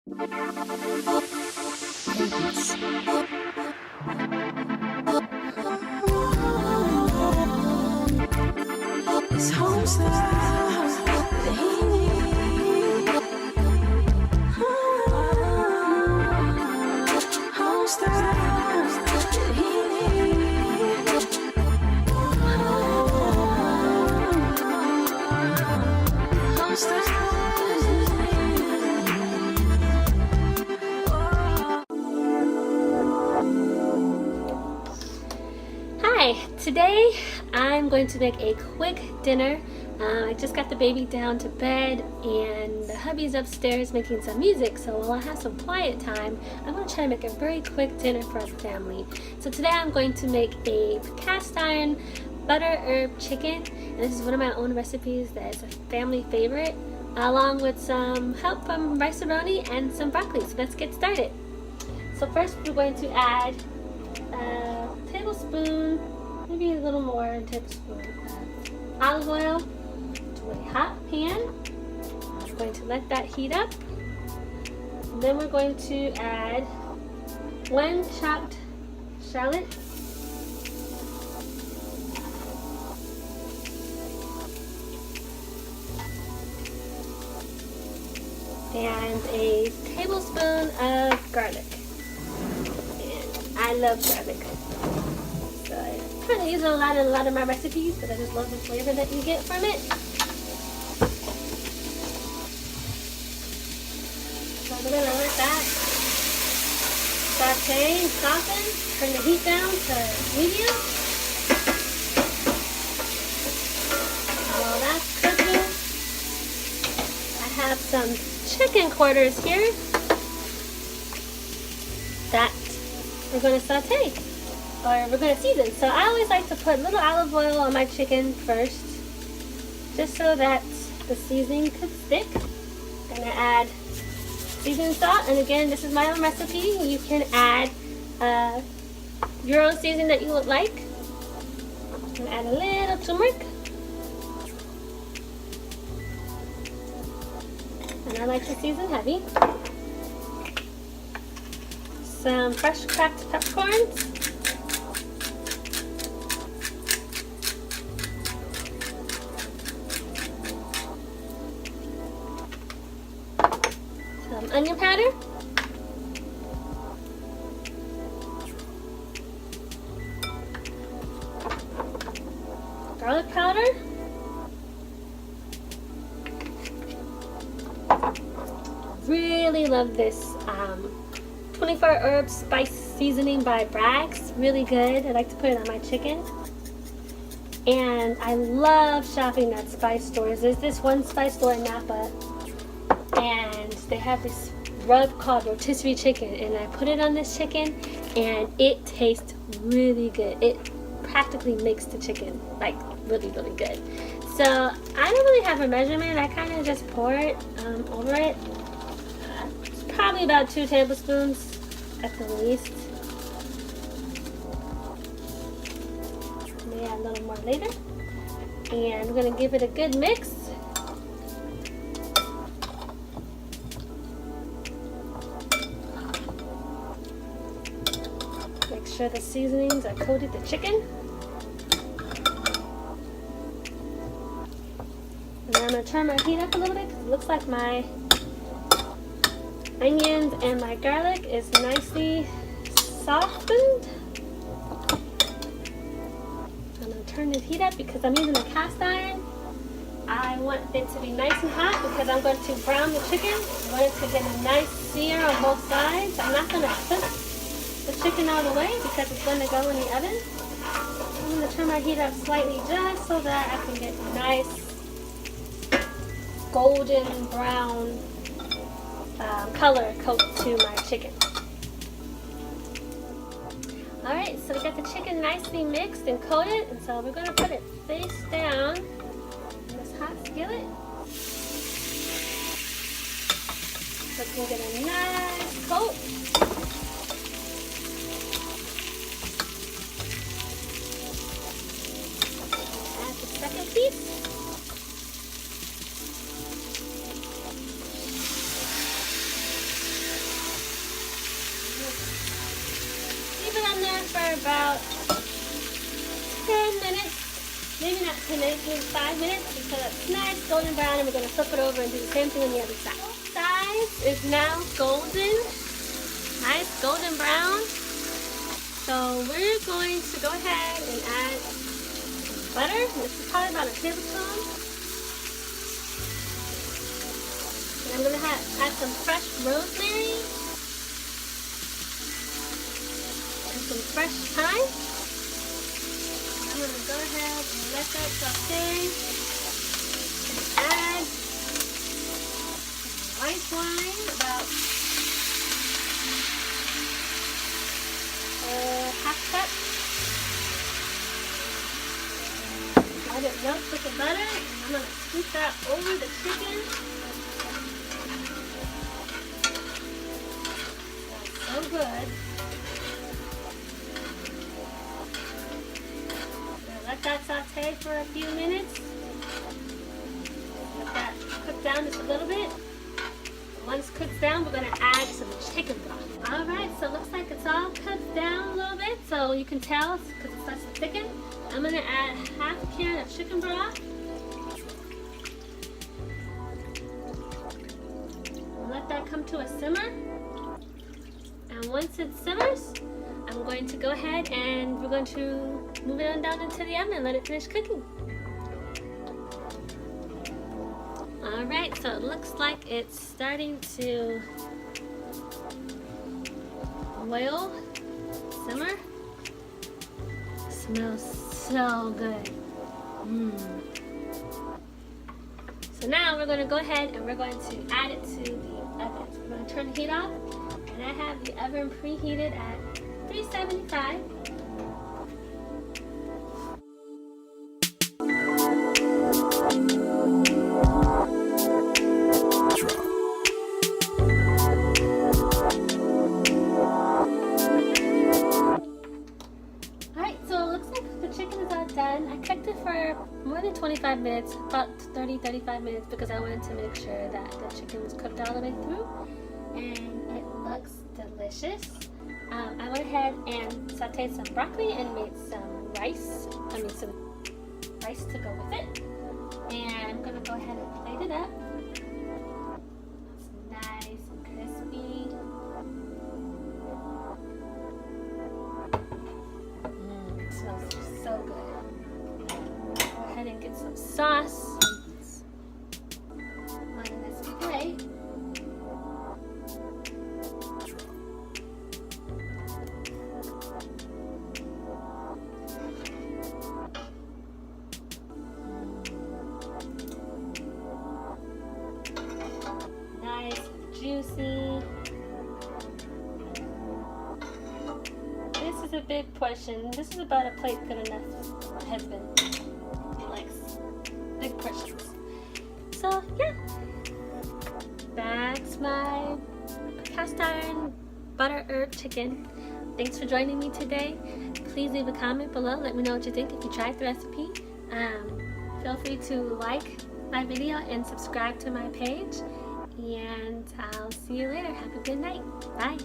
It's home style that he needs. Home style that he needs. Home style. Hi, today I'm going to make a quick dinner. I just got the baby down to bed and the hubby's upstairs making some music, so while I have some quiet time, I'm going to try to make a very quick dinner for the family. So today I'm going to make a cast iron butter herb chicken, and this is one of my own recipes that is a family favorite, along with some help from rice-a-roni and some broccoli. So let's get started. So first we're going to add a tablespoon, maybe a little more than a tablespoon, olive oil to a hot pan. I'm going to let that heat up. And then we're going to add one chopped shallot, and a tablespoon of garlic. And I love garlic. So I kind of use it a lot in a lot of my recipes because I just love the flavor that you get from it. So I'm going to let that saute and soften. Turn the heat down to medium. While that's cooking, I have some chicken quarters here that we're going to saute, or we're going to season. So I always like to put a little olive oil on my chicken first, just so that the seasoning could stick. I'm going to add seasoning salt, and again, this is my own recipe. You can add your own seasoning that you would like. I'm going to add a little turmeric, and I like to season heavy. Some fresh cracked peppercorns, some onion powder, garlic powder, really love this 24 herb spice seasoning by Bragg's. Really good. I like to put it on my chicken. And I love shopping at spice stores. There's this one spice store in Napa, and they have this rub called rotisserie chicken, and I put it on this chicken and it tastes really good. It practically makes the chicken like really, really good. So I don't really have a measurement. I kind of just pour it over it. Probably about 2 tablespoons at the least. May add a little more later. And we're going to give it a good mix. Make sure the seasonings are coated the chicken. And I'm going to turn my heat up a little bit because it looks like my onions and my garlic is nicely softened. I'm going to turn the heat up because I'm using a cast iron. I want it to be nice and hot because I'm going to brown the chicken. I want it to get a nice sear on both sides. I'm not going to flip the chicken out of the way because it's going to go in the oven. I'm going to turn my heat up slightly just so that I can get nice golden brown color coat to my chicken. Alright, so we got the chicken nicely mixed and coated, and so we're going to put it face down in this hot skillet so it can get a nice coat. Add the second piece. on there for about 10 minutes. Maybe not 10 minutes, maybe 5 minutes until it's nice golden brown, and we're going to flip it over and do the same thing on the other side. Both sides is now golden, nice golden brown. So we're going to go ahead and add some butter. This is probably about a tablespoon. And I'm going to add some fresh rosemary and some fresh thyme. I'm going to go ahead and let that saute and add some white wine, about half cup. Let it melt with the butter, and I'm going to scoop that over the chicken. That's so good. Let that saute for a few minutes. Let that cook down just a little bit. Once it cooks down, we're going to add some chicken broth. Alright, so it looks like it's all cooked down a little bit, so you can tell because it starts to thicken. I'm going to add half a can of chicken broth. Let that come to a simmer. And once it simmers, I'm going to go ahead and we're going to move it on down into the oven and let it finish cooking. Alright, so it looks like it's starting to boil, simmer. Smells so good. So now we're going to go ahead and we're going to add it to the oven. So we're going to turn the heat off, and I have the oven preheated at 375. Done. I cooked it for more than 25 minutes, about 30-35 minutes, because I wanted to make sure that the chicken was cooked all the way through, and it looks delicious. I went ahead and sauteed some broccoli and made some rice to go with it, and I'm going to go ahead and plate it up. It's nice and crispy. It smells so good. And get some sauce on this plate. Nice, juicy. This is a big portion. This is about a plate good enough for my husband. Big portions. So yeah, that's my cast iron butter herb chicken. Thanks for joining me today. Please leave a comment below. Let me know what you think if you tried the recipe. Feel free to like my video and subscribe to my page. And I'll see you later. Have a good night. Bye.